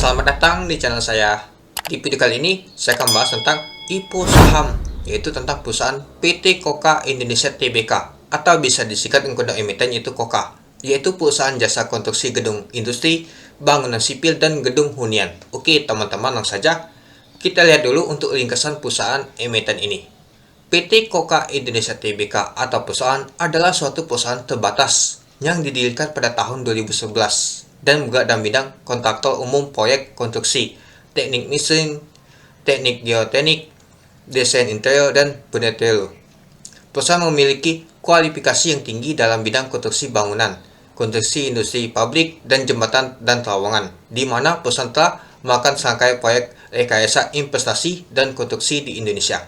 Selamat datang di channel saya. Di video kali ini, saya akan bahas tentang IPO saham, yaitu tentang perusahaan PT Koka Indonesia Tbk, atau bisa disingkat menggunakan emiten yaitu Koka, yaitu perusahaan jasa konstruksi gedung industri, bangunan sipil, dan gedung hunian. Oke teman-teman, langsung saja kita lihat dulu untuk ringkasan perusahaan emiten ini. PT Koka Indonesia Tbk atau perusahaan adalah suatu perusahaan terbatas yang didirikan pada tahun 2011 dan bergerak dalam bidang kontraktor umum proyek konstruksi, teknik mesin, teknik geoteknik, desain interior, dan penetral. Perusahaan memiliki kualifikasi yang tinggi dalam bidang konstruksi bangunan, konstruksi industri pabrik, dan jembatan dan terowongan, di mana perusahaan telah melakukan serangkaian proyek rekayasa investasi dan konstruksi di Indonesia.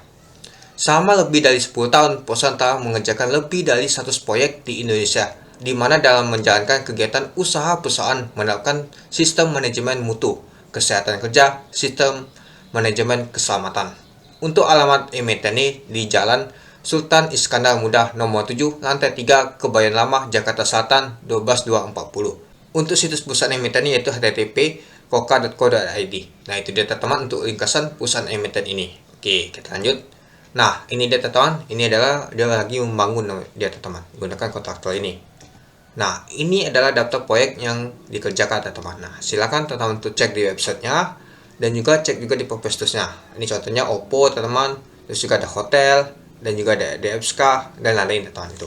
Selama lebih dari 10 tahun, perusahaan telah mengerjakan lebih dari 100 proyek di Indonesia, di mana dalam menjalankan kegiatan usaha perusahaan menerapkan sistem manajemen mutu, kesehatan kerja, sistem manajemen keselamatan. Untuk alamat emiten ini di Jalan Sultan Iskandar Muda nomor 7, lantai 3, Kebayoran Lama, Jakarta Selatan 12240. Untuk situs perusahaan emiten ini yaitu http://koka.co.id. Nah, itu dia teman untuk ringkasan perusahaan emiten ini. Oke, kita lanjut. Nah, ini dia teman, ini adalah dia lagi membangun dia teman, gunakan kontraktor ini. Nah, ini adalah daftar proyek yang dikerjakan teman. Nah, silakan teman untuk cek di websitenya dan juga cek juga di prospektusnya. Ini contohnya Oppo teman, terus juga ada hotel dan juga ada DFSK dan lain-lain teman itu.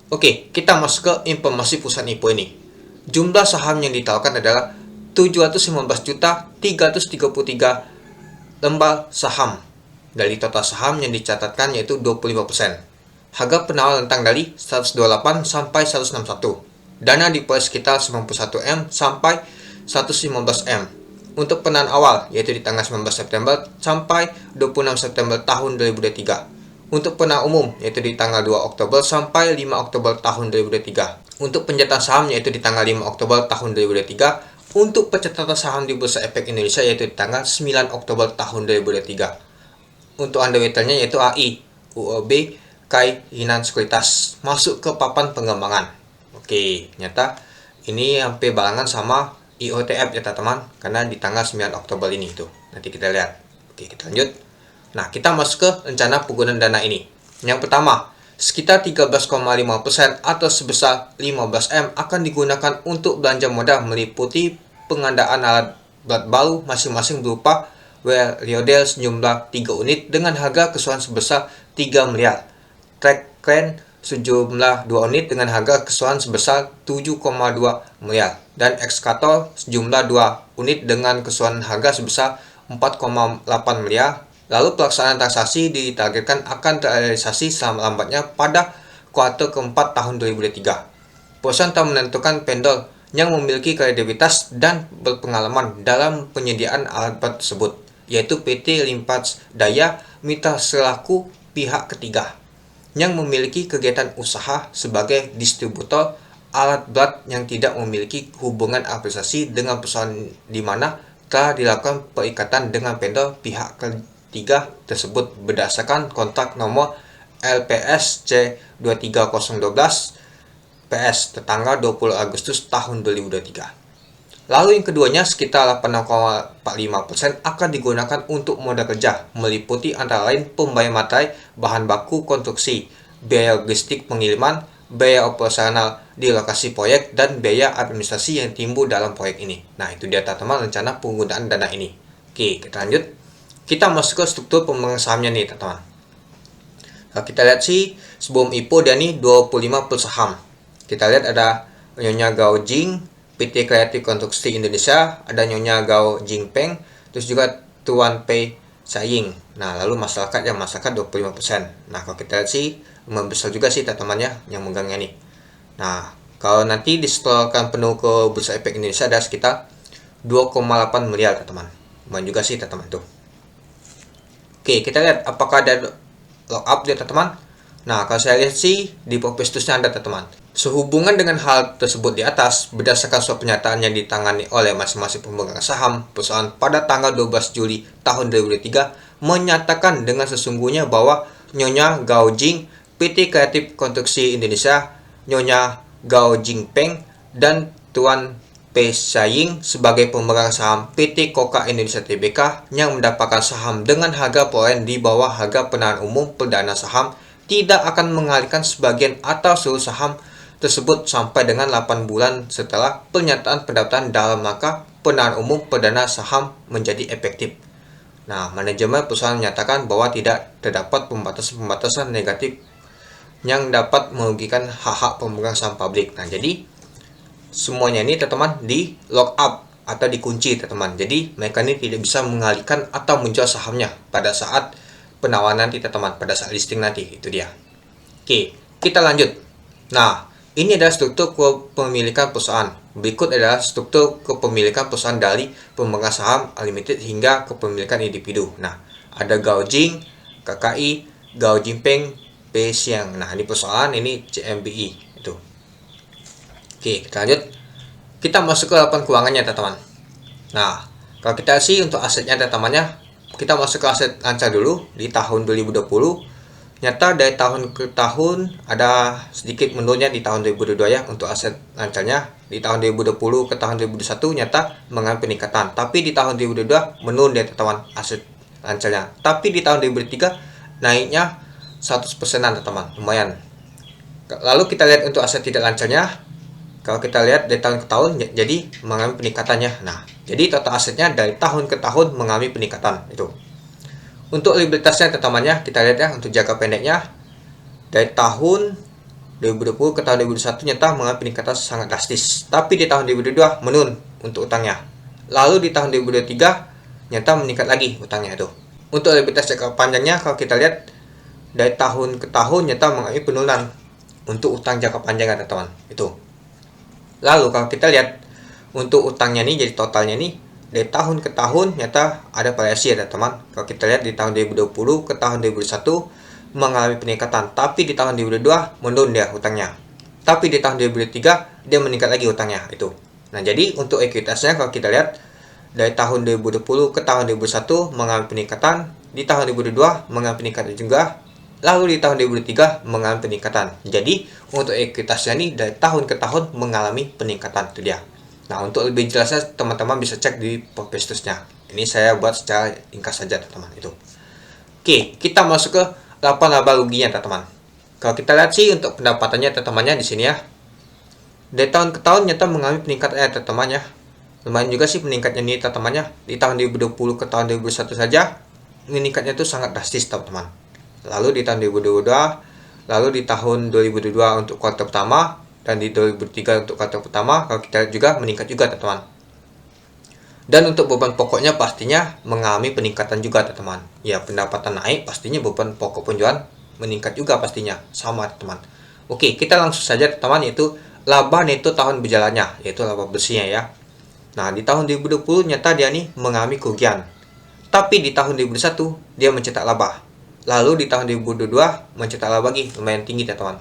Oke, kita masuk ke informasi perusahaan IPO ini. Jumlah saham yang ditawarkan adalah 715.333 lembar saham. Dari total saham yang dicatatkan yaitu 25%. Harga penawar rentang dari 128 sampai 161. Dana diperoleh sekitar 91M sampai 115M. Untuk penawaran awal yaitu di tanggal 19 September sampai 26 September tahun 2023. Untuk penawaran umum yaitu di tanggal 2 Oktober sampai 5 Oktober tahun 2023. Untuk pencatatan saham yaitu di tanggal 5 Oktober tahun 2023. Untuk pencatatan saham di Bursa Efek Indonesia yaitu di tanggal 9 Oktober tahun 2023. Untuk underwriternya yaitu AI, UOB, Kaihinan Sekuritas masuk ke papan pengembangan. Oke, ternyata ini hampir barengan sama IOTF ya teman, karena di tanggal 9 Oktober ini itu. Nanti kita lihat. Oke, kita lanjut. Nah, kita masuk ke rencana penggunaan dana ini. Yang pertama, sekitar 13,5% atau sebesar 15M akan digunakan untuk belanja modal meliputi pengadaan alat berat baru masing-masing berupa wheelbarrow sejumlah 3 unit dengan harga keseluruhan sebesar 3 miliar. Track crane sejumlah 2 unit dengan harga keseluruhan sebesar 7,2 miliar dan ekskavator sejumlah 2 unit dengan keseluruhan harga sebesar 4,8 miliar. Lalu pelaksanaan transaksi ditargetkan akan terrealisasi selambat-lambatnya pada kuartal keempat tahun 2023. Perusahaan telah menentukan vendor yang memiliki kredibilitas dan berpengalaman dalam penyediaan alat berat tersebut, yaitu PT Limpas Daya Mitra selaku pihak ketiga yang memiliki kegiatan usaha sebagai distributor alat berat yang tidak memiliki hubungan administrasi dengan perusahaan di mana telah dilakukan perikatan dengan vendor pihak ketiga tersebut berdasarkan kontrak nomor LPS C23012 PS tertanggal 20 Agustus tahun 2023. Lalu yang keduanya sekitar 8,45% akan digunakan untuk modal kerja, meliputi antara lain pembayaran materai, bahan baku konstruksi, biaya logistik pengiriman, biaya operasional di lokasi proyek, dan biaya administrasi yang timbul dalam proyek ini. Nah, itu dia teman-teman rencana penggunaan dana ini. Oke, kita lanjut. Kita masuk ke struktur pemegang sahamnya nih teman-teman. Kalau kita lihat sih, sebelum IPO dia nih 25 per saham. Kita lihat ada Nyonya Gao Jing, PT Kreatif Konstruksi Indonesia, ada Nyonya Gao Jingpeng, terus juga Tuan Pei Saying. Nah, lalu masyarakat 25%. Nah, kalau kita lihat sih, membesar juga sih teman-temannya yang megangnya nih. Nah, kalau nanti disetorkan penuh ke Bursa Efek Indonesia ada sekitar 2,8 miliar teman-teman. Lumayan juga sih teman-teman tuh. Oke, kita lihat apakah ada lock up dia teman-teman. Nah, kalau saya lihat sih di prospektusnya ada teman-teman. Sehubungan dengan hal tersebut di atas, berdasarkan surat pernyataan yang ditangani oleh masing-masing pemegang saham perusahaan pada tanggal 12 Juli tahun 2023 menyatakan dengan sesungguhnya bahwa Nyonya Gao Jing, PT Kreatif Konstruksi Indonesia, Nyonya Gao Jingpeng, dan Tuan P. Syahing sebagai pemegang saham PT Koka Indonesia Tbk yang mendapatkan saham dengan harga perolehan di bawah harga penawaran umum perdana saham tidak akan mengalihkan sebagian atau seluruh saham tersebut sampai dengan 8 bulan setelah pernyataan pendaftaran dalam rangka penawaran umum perdana saham menjadi efektif. Nah, manajemen perusahaan menyatakan bahwa tidak terdapat pembatasan-pembatasan negatif yang dapat merugikan hak-hak pemegang saham publik. Nah, jadi semuanya ini teman-teman di lock up atau dikunci teman-teman. Jadi mereka ini tidak bisa mengalihkan atau menjual sahamnya pada saat penawaran nanti teman-teman, pada saat listing nanti. Itu dia. Oke, kita lanjut. Nah, ini adalah struktur kepemilikan perusahaan. Berikut adalah struktur kepemilikan perusahaan dari pemegang saham unlimited hingga kepemilikan individu. Nah, ada Gao Jing, KKI, Gao Jinpeng, P. Xiang. Nah, ini perusahaan, ini CMBI itu. Oke, kita lanjut. Kita masuk ke laporan keuangannya, teman-teman. Nah, kalau kita sih untuk asetnya, teman-temannya, kita masuk ke aset lancar dulu di tahun 2020. Nyata dari tahun ke tahun ada sedikit menurunnya di tahun 2022 ya untuk aset lancarnya. Di tahun 2020 ke tahun 2021 nyata mengalami peningkatan. Tapi di tahun 2022 menurun ya, teman-teman, aset lancarnya. Tapi di tahun 2023 naiknya 100%-an, teman-teman. Lumayan. Lalu kita lihat untuk aset tidak lancarnya. Kalau kita lihat dari tahun ke tahun jadi mengalami peningkatannya. Nah, jadi total asetnya dari tahun ke tahun mengalami peningkatan itu. Untuk liabilitasnya teman-temannya kita lihat ya untuk jangka pendeknya dari tahun 2020 ke tahun 2021 nyata mengalami peningkatan sangat drastis. Tapi di tahun 2022 menurun untuk utangnya. Lalu di tahun 2023 nyata meningkat lagi utangnya itu. Untuk liabilitas jangka panjangnya kalau kita lihat dari tahun ke tahun nyata mengalami penurunan untuk utang jangka panjangnya teman-teman itu. Lalu kalau kita lihat untuk utangnya nih jadi totalnya nih dari tahun ke tahun nyata ada variasi ya teman-teman. Kalau kita lihat di tahun 2020 ke tahun 2021 mengalami peningkatan, tapi di tahun 2022 menurun dia utangnya. Tapi di tahun 2023 dia meningkat lagi utangnya itu. Nah, jadi untuk ekuitasnya kalau kita lihat dari tahun 2020 ke tahun 2021 mengalami peningkatan, di tahun 2022 mengalami peningkatan juga. Lalu di tahun 2023 mengalami peningkatan. Jadi untuk ekuitasnya ini dari tahun ke tahun mengalami peningkatan itu dia. Nah, untuk lebih jelasnya teman-teman bisa cek di prospektusnya. Ini saya buat secara ringkas saja teman-teman itu. Oke, kita masuk ke laporan laba ruginya teman-teman. Kalau kita lihat sih untuk pendapatannya teman-temannya di sini ya. Dari tahun ke tahun nyata mengalami peningkatannya teman-teman ya. Lumayan juga sih peningkatnya ini teman-temannya. Di tahun 2020 ke tahun 2021 saja meningkatnya itu sangat drastis teman-teman. Lalu di tahun 2022, lalu di tahun 2022 untuk kuartal pertama, dan di 2003 untuk kuartal pertama, kalau kita juga meningkat juga teman-teman. Dan untuk beban pokoknya pastinya mengalami peningkatan juga teman-teman. Ya, pendapatan naik pastinya beban pokok penjualan meningkat juga pastinya, sama teman-teman. Oke, kita langsung saja teman-teman yaitu laba neto tahun berjalannya, yaitu laba bersihnya ya. Nah, di tahun 2020 nyata dia nih mengalami kerugian. Tapi di tahun 2021 dia mencetak laba. Lalu di tahun 2022 mencetak laba lagi lumayan tinggi teman-teman.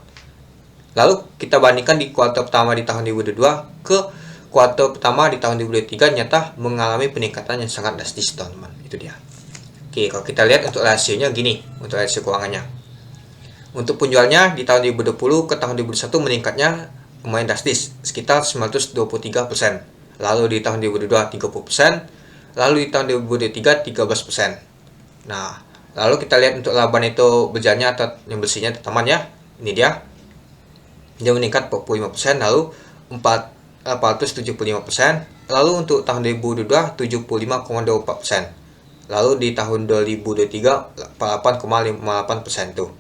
Lalu kita bandingkan di kuartal pertama di tahun 2022 ke kuartal pertama di tahun 2023 nyata mengalami peningkatan yang sangat drastis teman-teman. Itu dia. Oke, kalau kita lihat untuk rasionya gini, untuk rasio keuangannya. Untuk penjualnya di tahun 2020 ke tahun 2021 meningkatnya lumayan drastis, sekitar 923%. Lalu di tahun 2022 30%, lalu di tahun 2023 13%. Nah, lalu kita lihat untuk laba neto berjalannya atau yang bersihnya teman-teman ya. Ini dia. Dia meningkat 45%, lalu 475%. Lalu untuk tahun 2022 75,24%. Lalu di tahun 2023 48,58% tuh.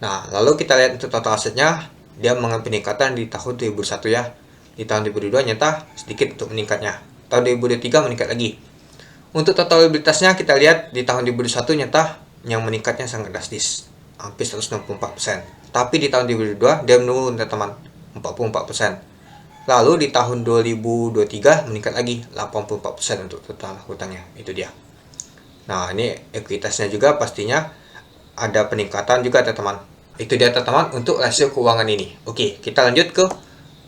Nah, lalu kita lihat untuk total asetnya dia mengalami peningkatan di tahun 2021 ya. Di tahun 2022 nyata sedikit untuk meningkatnya. Tahun 2023 meningkat lagi. Untuk total liabilitasnya kita lihat di tahun 2021 nyata yang meningkatnya sangat drastis, hampir 164%. Tapi di tahun 2022 dia menurun teman-teman, 44%. Lalu di tahun 2023 meningkat lagi 84% untuk total hutangnya. Itu dia. Nah, ini ekuitasnya juga pastinya ada peningkatan juga teman-teman. Itu dia teman-teman untuk rasio keuangan ini. Oke, kita lanjut ke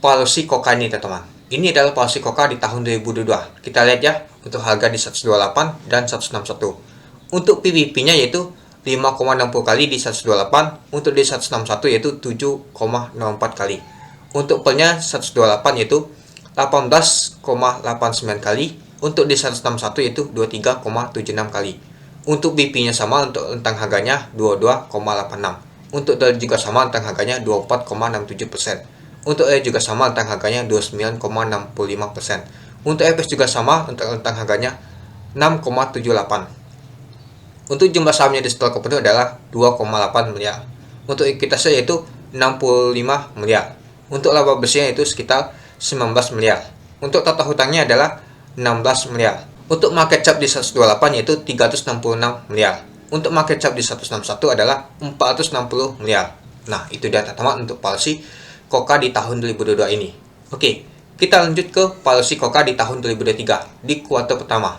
policy Koka ini teman-teman. Ini adalah policy Koka di tahun 2022. Kita lihat ya untuk harga di 128 dan 161. Untuk PBP-nya yaitu 5,60 kali di 128, untuk di 161 yaitu 7,04 kali. Untuk PER-nya 128 yaitu 18,89 kali. Untuk di 161 yaitu 23,76 kali. Untuk BP-nya sama, untuk rentang harganya 22,86. Untuk DAL juga sama, rentang harganya 24,67%. Untuk E juga sama, rentang harganya 29,65%. Untuk EPS juga sama, untuk rentang harganya 6,78. Untuk jumlah sahamnya di setor Kopernik adalah 2,8 miliar. Untuk ekuitasnya yaitu 65 miliar. Untuk laba bersihnya itu sekitar 19 miliar. Untuk total hutangnya adalah 16 miliar. Untuk market cap di 128 yaitu 366 miliar. Untuk market cap di 161 adalah 460 miliar. Nah, itu dia teman-teman untuk policy KOKA di tahun 2022 ini. Oke, kita lanjut ke policy KOKA di tahun 2023 di kuartal pertama.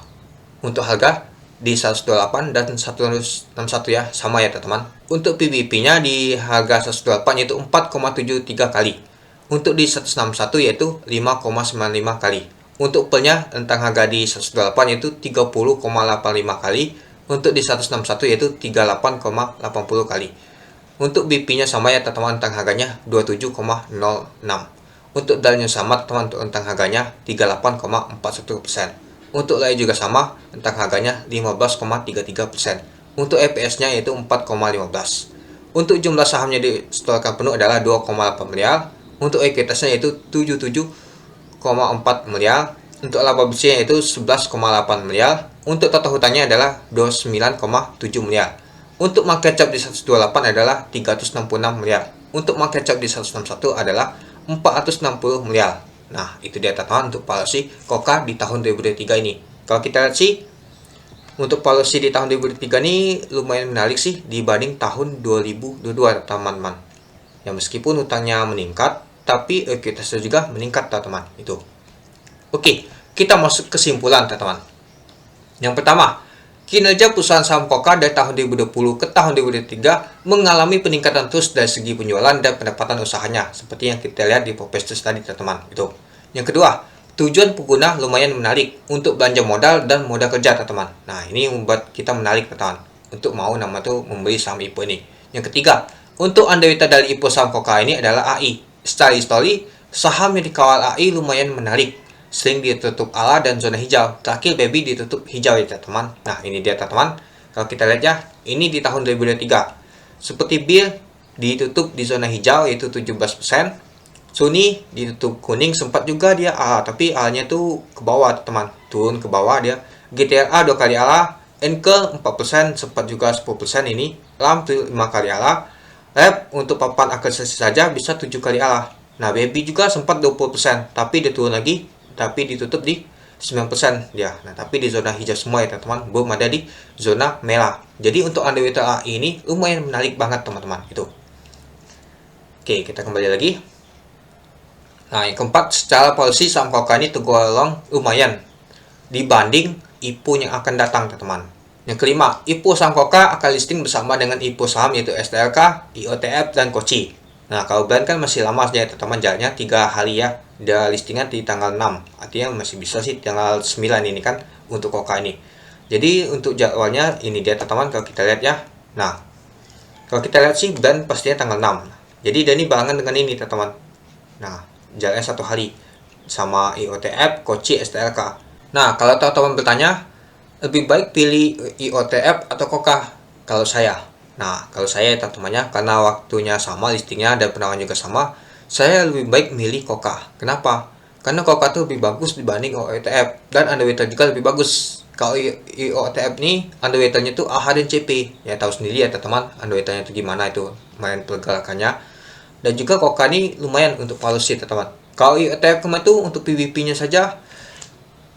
Untuk harga di 128 dan 161 ya, sama ya teman-teman. Untuk PBP-nya di harga 128 yaitu 4,73 kali. Untuk di 161 yaitu 5,95 kali. Untuk P-nya rentang harga di 128 yaitu 30,85 kali. Untuk di 161 yaitu 38,80 kali. Untuk BP-nya sama ya teman-teman, rentang harganya 27,06. Untuk DAL-nya sama teman-teman, untuk rentang harganya 38,41%. Untuk LAI juga sama, rentang harganya 15,33%. Untuk EPS-nya yaitu 4,15. Untuk jumlah sahamnya disetorkan penuh adalah 2,8 miliar. Untuk ekuitasnya yaitu 77,4 miliar. Untuk laba bersihnya yaitu 11,8 miliar. Untuk total hutangnya adalah 29,7 miliar. Untuk market cap di 128 adalah 366 miliar. Untuk market cap di 161 adalah 460 miliar. Nah, itu dia teman-teman untuk policy KOKA di tahun 2023 ini. Kalau kita lihat sih, untuk policy di tahun 2023 ini lumayan menarik sih dibanding tahun 2022 teman-teman. Ya meskipun hutangnya meningkat, tapi ekuitasnya juga meningkat teman-teman. Itu. Oke, kita masuk kesimpulan teman-teman. Yang pertama, kinerja perusahaan saham KOKA dari tahun 2020 ke tahun 2023 mengalami peningkatan terus dari segi penjualan dan pendapatan usahanya, seperti yang kita lihat di prospectus tadi teman-teman. Itu. Yang kedua, tujuan pengguna lumayan menarik untuk belanja modal dan modal kerja teman-teman. Nah, ini membuat kita menarik teman-teman untuk mau membeli saham IPO ini. Yang ketiga, untuk underweight dari IPO saham KOKA ini adalah AI. Secara histori, saham yang dikawal AI lumayan menarik. Sering ditutup ala dan zona hijau. Terakhir baby ditutup hijau ya teman-teman. Nah, ini dia teman-teman. Kalau kita lihat ya, ini di tahun 2023. Seperti BIL ditutup di zona hijau yaitu 17%. Suni ditutup kuning, sempat juga dia ala, tapi alanya tuh ke bawah teman-teman. Turun ke bawah dia. GTRA 2 kali ala, Enkel 4%, sempat juga 10% ini. LAM 5 kali ala. Lab untuk papan akuisisi saja bisa 7 kali ala. Nah, baby juga sempat 20%, tapi dia turun lagi. Tapi ditutup di 9% dia. Nah, tapi di zona hijau semua ya teman-teman, belum ada di zona merah. Jadi untuk underweight AI ini lumayan menarik banget teman-teman. Itu. Oke, kita kembali lagi. Nah, yang keempat, secara policy saham KOKA ini tergolong lumayan dibanding IPO yang akan datang teman-teman. Yang kelima, IPO saham KOKA akan listing bersama dengan IPO saham yaitu STLK, IOTF, dan KOCI. Nah, kalau brand kan masih lama aja teman-teman, jalannya 3 hari ya. Dia listingnya di tanggal 6. Artinya masih bisa sih tanggal 9 ini kan untuk KOKA ini. Jadi untuk jadwalnya ini dia teman-teman kalau kita lihat ya. Nah, kalau kita lihat sih brand pastinya tanggal 6. Jadi dia ini barengan dengan ini teman-teman. Nah, jalannya 1 hari sama IOTF, KOCI, STLK. Nah, kalau teman-teman bertanya, lebih baik pilih IOTF atau KOKA kalau saya. Nah, kalau saya teman-temannya karena waktunya sama, listingnya dan penawarannya juga sama, saya lebih baik milih KOKA. Kenapa? Karena KOKA itu lebih bagus dibanding IOTF dan underweight juga lebih bagus. Kalau IOTF nih underweight-nya tuh AH dan CP. Ya tahu sendiri ya teman-teman, underweight-nya itu gimana itu main pergerakannya. Dan juga KOKA ini lumayan untuk policy teman-teman. Kalau IOTF kemarin tuh untuk PBP-nya saja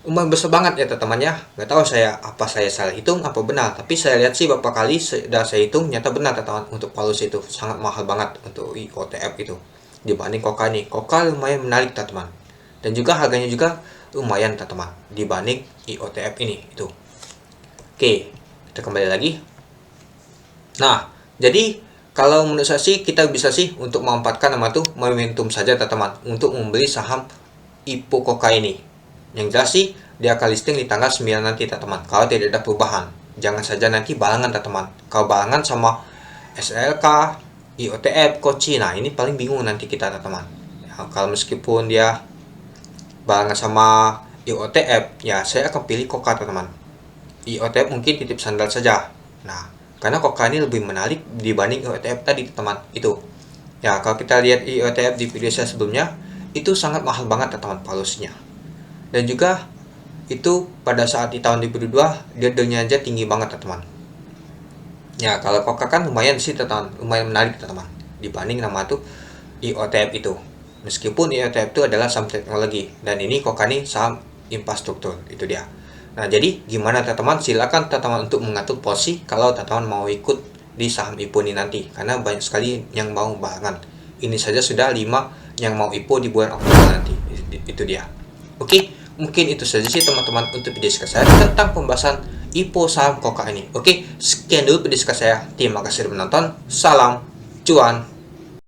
lumayan besar banget ya teman-teman ya. Nggak tahu apa saya salah hitung apa benar, tapi saya lihat sih beberapa kali sudah saya hitung nyata benar teman-teman. Untuk policy itu sangat mahal banget untuk IOTF itu dibanding KOKA nih. KOKA lumayan menarik teman-teman, dan juga harganya juga lumayan teman-teman dibanding IOTF ini itu. Oke, kita kembali lagi. Nah, jadi kalau menurut saya sih kita bisa sih untuk memanfaatkan nama tuh momentum saja teman-teman untuk membeli saham IPO KOKA ini. Yang jelas sih dia akan listing di tanggal 9 nanti teman-teman. Kalau tidak ada perubahan, jangan saja nanti barengan teman-teman. Kalau barengan sama SLK, IOTF, KOCI, nah ini paling bingung nanti kita teman-teman. Ya, kalau meskipun dia barengan sama IOTF, ya saya akan pilih Koka teman-teman. IOTF mungkin titip sandal saja. Nah, karena Koka ini lebih menarik dibanding IOTF tadi teman itu. Ya, kalau kita lihat IOTF di video saya sebelumnya, itu sangat mahal banget teman polusinya. Dan juga itu pada saat di tahun 2002 dia harganya aja tinggi banget teman. Ya, kalau Koka kan lumayan sih teman, lumayan menarik teman dibanding nama tuh IOTF itu. Meskipun IOTF itu adalah saham teknologi dan ini Koka nih saham infrastruktur, itu dia. Nah, jadi gimana teman-teman? Silakan teman-teman untuk mengatur posisi kalau teman-teman mau ikut di saham IPO ini nanti, karena banyak sekali yang mau barengan. Ini saja sudah 5 yang mau IPO di bulan Oktober nanti. Itu dia. Oke, mungkin itu saja sih teman-teman untuk video saya tentang pembahasan IPO saham Koka ini. Oke, sekian dulu video saya. Terima kasih sudah menonton. Salam cuan.